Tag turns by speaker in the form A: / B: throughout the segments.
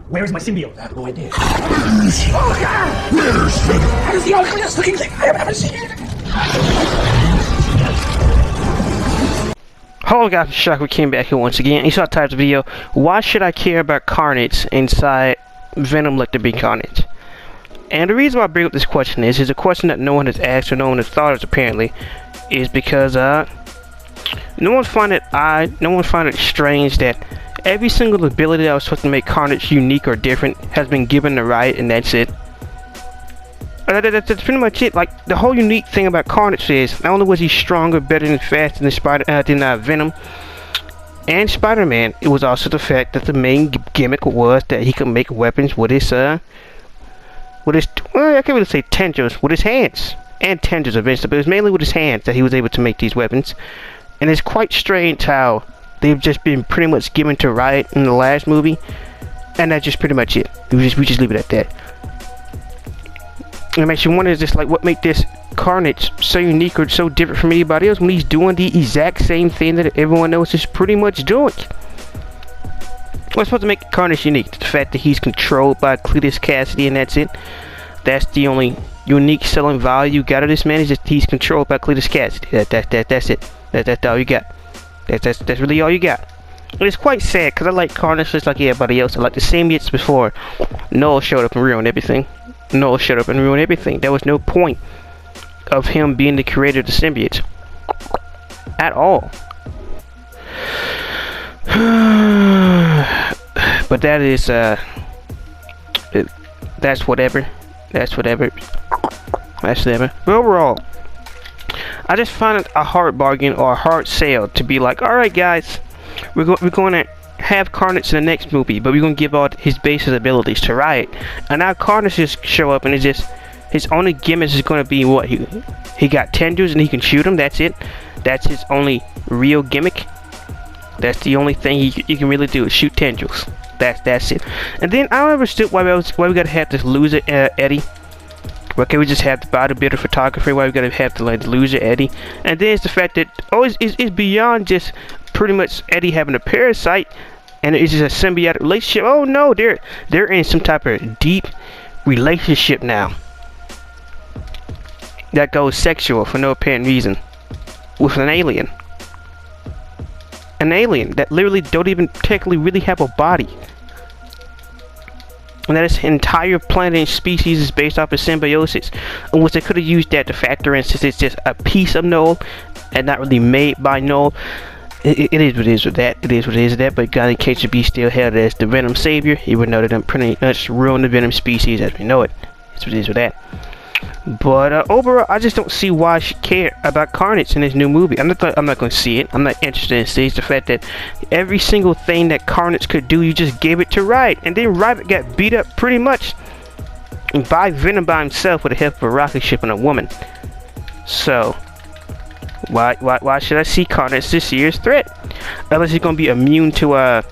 A: Where is my symbiote? I have no idea.
B: Where's Venom?
A: That is the ugliest looking thing I have ever seen.
C: Hello guys, Shocker came back here once again. You saw the title of the video. Why should I care about Carnage inside Venom Let There Be Carnage? And the reason why I bring up this question is a question that no one has asked or no one has thought of apparently, is because no one find it strange that every single ability that was supposed to make Carnage unique or different has been given the right, and that's it. That's pretty much it. Like, the whole unique thing about Carnage is not only was he stronger, better, and faster than Venom and Spider-Man, it was also the fact that the main gimmick was that he could make weapons with his well, I can't really say tendrils, with his hands, and tendrils eventually, but it was mainly with his hands that he was able to make these weapons. And it's quite strange how they've just been pretty much given to Riot in the last movie, and that's just pretty much it. We just leave it at that. It makes you wonder, just like, what make this Carnage so unique or so different from anybody else when he's doing the exact same thing that everyone else is pretty much doing? What's supposed to make Carnage unique? The fact that he's controlled by Cletus Cassidy, and that's it. That's the only unique selling value you got of this man, is that he's controlled by Cletus Cassidy. That's it. That's all you got. That's really all you got. And it's quite sad, because I like Carnage just like everybody else. I like the same years before. Noel showed up and ruined everything. There was no point of him being the creator of the symbiotes at all. But that is that's whatever. But overall, I just find it a hard bargain or a hard sale to be like, alright guys, we're going to have Carnage in the next movie, but we're going to give all his basic abilities to Riot. And now Carnage just show up and it's just, his only gimmick is going to be what? He got tendrils and he can shoot them, that's it. That's his only real gimmick. That's the only thing he can really do, is shoot tendrils. That's it. And then I don't understand why we gotta have this loser Eddie. Why can't we just have the bodybuilder photography? Why we gotta have the loser Eddie? And then it's the fact that it's beyond just pretty much Eddie having a parasite and it's just a symbiotic relationship. Oh no, they're in some type of deep relationship now that goes sexual for no apparent reason with an alien. An alien that literally don't even technically really have a body. And that its entire planet and species is based off of symbiosis. In which they could have used that to factor in, since it's just a piece of Noel and not really made by Noel. It is what it is with that. But God, in case you be still held as the Venom savior, you would know that I'm pretty much ruined the Venom species as we know it. That's what it is with that. But overall, I just don't see why I should care about Carnage in this new movie. I'm not going to see it. I'm not interested in seeing the fact that every single thing that Carnage could do, you just gave it to Riot, and then Riot got beat up pretty much by Venom by himself with the help of a rocket ship and a woman. So why should I see Carnage this year's threat? Unless he's going to be immune to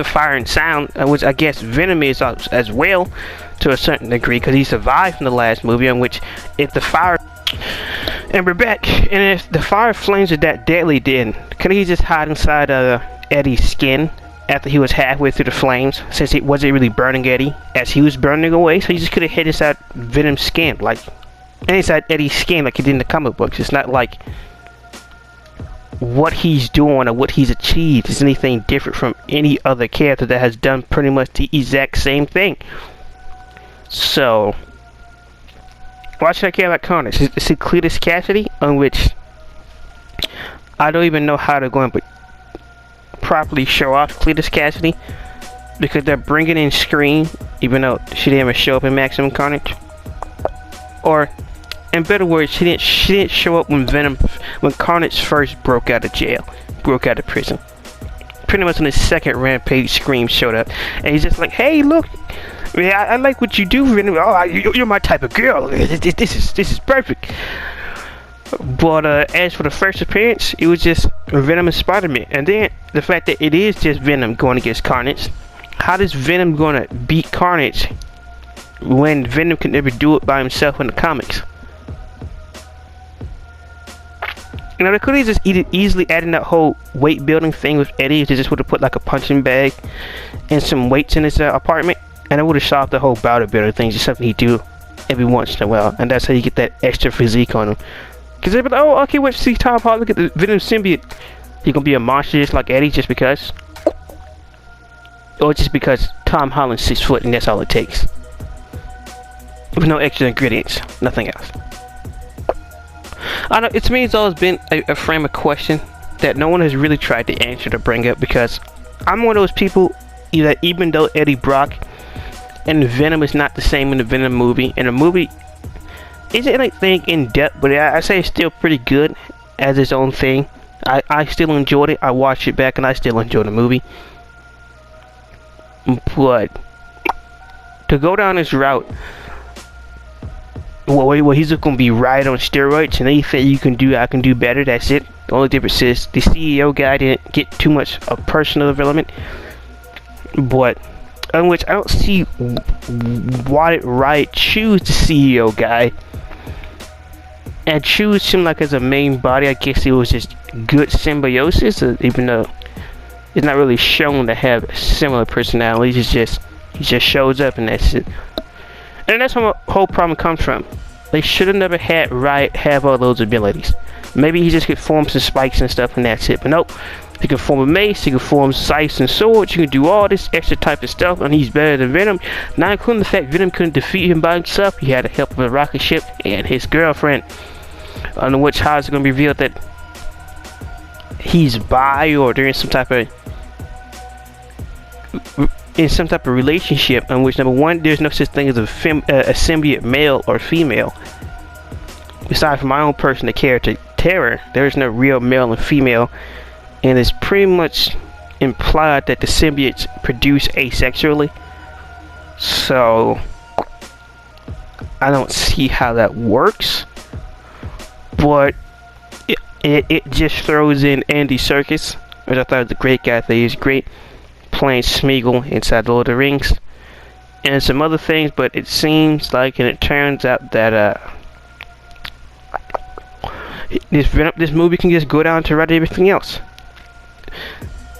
C: fire and sound, which I guess Venom is as well to a certain degree, because he survived from the last movie, in which if the fire, and we're back, and if the fire flames are that deadly, then can he just hide inside Eddie's skin after he was halfway through the flames, since it wasn't really burning Eddie as he was burning away? So he just could have hid inside Venom's skin, like, and inside Eddie's skin, like he did in the comic books. It's not like what he's doing or what he's achieved is anything different from any other character that has done pretty much the exact same thing. So why should I care about Carnage? Is it Cletus Cassidy, on which I don't even know how to go and properly show off Cletus Cassidy, because they're bringing in Scream, even though she didn't even show up in Maximum Carnage. Or in better words, she didn't show up when Carnage first broke out of prison. Pretty much on his second rampage, Scream showed up, and he's just like, "Hey, look, I like what you do, Venom. Oh, you're my type of girl. This is perfect." But as for the first appearance, it was just Venom and Spider-Man, and then the fact that it is just Venom going against Carnage. How does Venom gonna beat Carnage when Venom could never do it by himself in the comics? You know, they could have just easily added that whole weight building thing with Eddie. They just would have put like a punching bag and some weights in his apartment, and it would have solved the whole bout building thing. Just something he do every once in a while, and that's how you get that extra physique on him. Because they'd be like, oh, okay, wait, see Tom Holland get the Venom symbiote. You're gonna be a monster just like Eddie just because? Or just because Tom Holland's 6 foot and that's all it takes. With no extra ingredients, nothing else. I know, to me it's always been a frame of question that no one has really tried to answer to bring up, because I'm one of those people that even though Eddie Brock and Venom is not the same in the Venom movie, and the movie isn't anything in depth, but I say it's still pretty good as its own thing. I still enjoyed it. I watched it back and I still enjoy the movie. But to go down this route, well, he's just gonna be right on steroids, and anything you can do, I can do better. That's it. The only difference is the CEO guy didn't get too much of personal development, but in which I don't see why Riot choose the CEO guy and choose him like as a main body. I guess it was just good symbiosis, even though it's not really shown to have similar personalities. He just shows up and that's it. And that's where my whole problem comes from. They should have never had Riot have all those abilities. Maybe he just could form some spikes and stuff and that's it. But nope. He can form a mace, he can form scythes and swords, you can do all this extra type of stuff, and he's better than Venom. Not including the fact Venom couldn't defeat him by himself. He had the help of a rocket ship and his girlfriend. On which how it's going to be revealed that he's bi, or they're in some type of relationship in which, number one, there's no such thing as a symbiote male or female. Besides from my own person, the character Terror, there is no real male and female, and it's pretty much implied that the symbiotes produce asexually. So I don't see how that works, but it just throws in Andy Serkis, which I thought was a great guy. He's great playing Smeagol inside Lord of the Rings, and some other things. But it seems like, and it turns out that this movie can just go down to right everything else.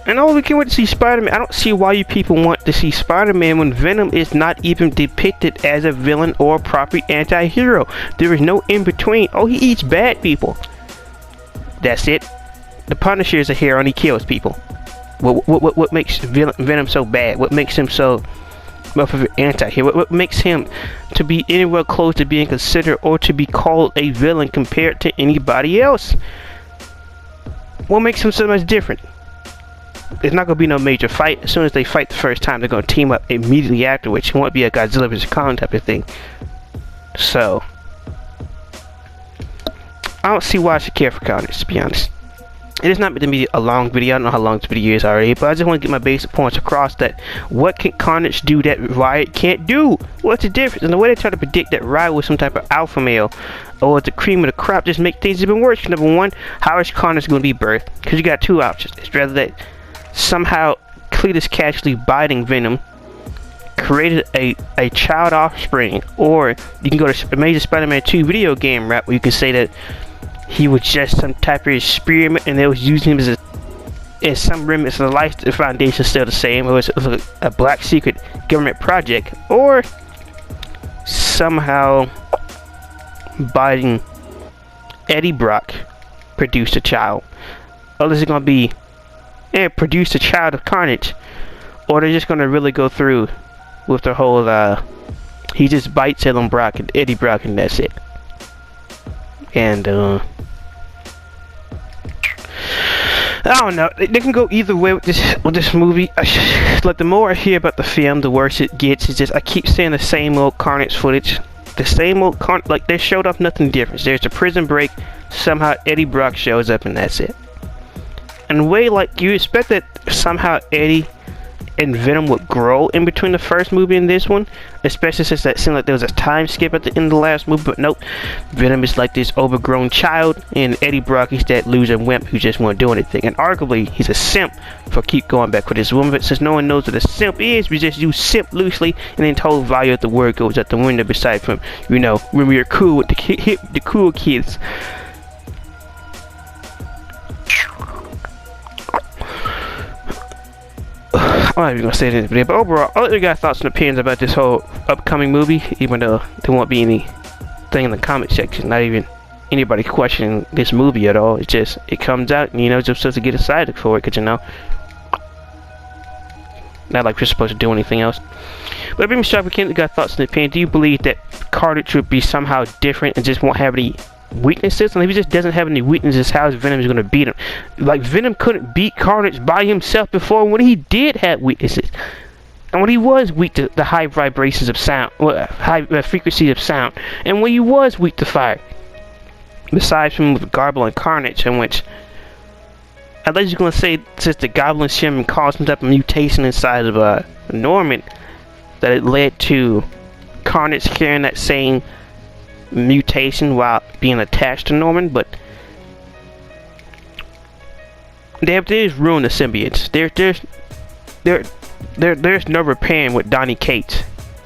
C: And all we can wait to see Spider-Man. I don't see why you people want to see Spider-Man when Venom is not even depicted as a villain or a proper anti-hero. There is no in between. Oh, he eats bad people. That's it. The Punisher is a hero and he kills people. What makes Venom so bad? What makes him so much of an anti-hero? What makes him to be anywhere close to being considered or to be called a villain compared to anybody else? What makes him so much different? There's not going to be no major fight. As soon as they fight the first time, they're going to team up immediately afterwards. It won't be a Godzilla vs. Kong type of thing. So I don't see why I should care for Carnage, to be honest. It is not meant to be a long video. I don't know how long this video is already, but I just want to get my basic points across that what can Carnage do that Riot can't do? What's the difference? And the way they try to predict that Riot was some type of alpha male or the cream of the crop just make things even worse. Number one, how is Carnage going to be birthed? Because you got two options. It's rather that somehow Cletus casually biting Venom created a child offspring, or you can go to Amazing Spider-Man 2 video game route where you can say that he was just some type of experiment and they was using him as some remnants of the life. The foundation still the same. It was a black secret government project, or somehow biting Eddie Brock produced a child. Or is it going to be produced a child of Carnage, or they're just going to really go through with the whole he just bites Eddie Brock and that's it. And I don't know. They can go either way with this movie. Like, the more I hear about the film, the worse it gets. It's just I keep seeing the same old Carnage footage, the same old like they showed off nothing different. There's a prison break. Somehow Eddie Brock shows up and that's it. And way like you expect that somehow Eddie and Venom would grow in between the first movie and this one, especially since that seemed like there was a time skip at the end of the last movie. But nope, Venom is like this overgrown child, and Eddie Brock is that loser wimp who just won't do anything. And arguably, he's a simp for keep going back with this woman. But since no one knows what a simp is, we just use simp loosely, and then total value of the word goes out the window. Beside from, you know, when we were cool with the cool kids. I'm not even gonna say this video, but overall, I'll let you guys thoughts and opinions about this whole upcoming movie, even though there won't be anything in the comment section, not even anybody questioning this movie at all. It's just, it comes out, and you know, just supposed to get excited for it, because you know, not like we're supposed to do anything else. But Venom Shark, you got thoughts and opinions. Do you believe that Carnage would be somehow different and just won't have any weaknesses? And if he just doesn't have any weaknesses, how is Venom going to beat him? Like, Venom couldn't beat Carnage by himself before when he did have weaknesses. And when he was weak to the high vibrations of sound, high frequencies of sound, and when he was weak to fire. Besides from with Garble and Carnage, in which, unless you're going to say since the Goblin Shim caused some type of mutation inside of Norman, that it led to Carnage carrying that same mutation while being attached to Norman, but there's ruined the symbiotes. There's no repairing with Donny Cates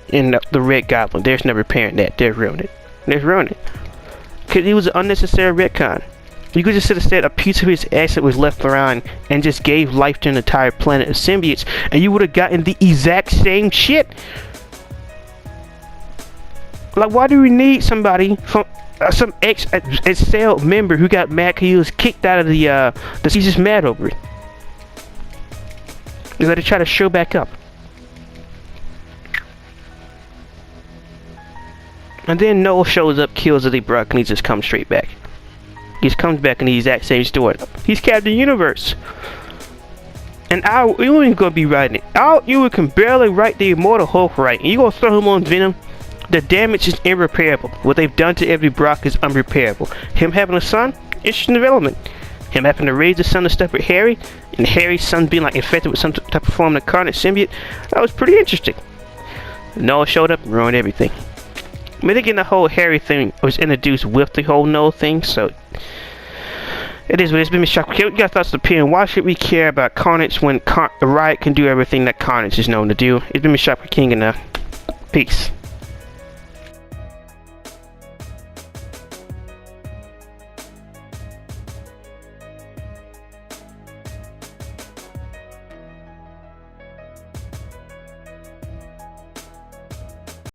C: in the Red Goblin. There's no repairing that. They've ruined it. They've ruined it. Because it was an unnecessary retcon. You could just have said a piece of his asset was left around and just gave life to an entire planet of symbiotes, and you would have gotten the exact same shit. Like, why do we need somebody from some ex-Cell member who got mad because he was kicked out of the he's just mad over it? You gotta try to show back up. And then Noel shows up, kills Eddie Brock, and he just comes straight back. He just comes back in the exact same story. He's Captain Universe. And Al Ewing gonna be writing it. Al Ewing can barely write the Immortal Hulk right. And you gonna throw him on Venom? The damage is irreparable. What they've done to every Brock is unrepairable. Him having a son, interesting development. Him having to raise the son to step with Harry, and Harry's son being like infected with some type of form of Carnage symbiote, that was pretty interesting. Noel showed up and ruined everything. I mean, again, the whole Harry thing was introduced with the whole Noel thing, so it is what it's been. Shocked. You guys thoughts and opinion. Why should we care about Carnage when Riot can do everything that Carnage is known to do? It's been Shocked King, and peace.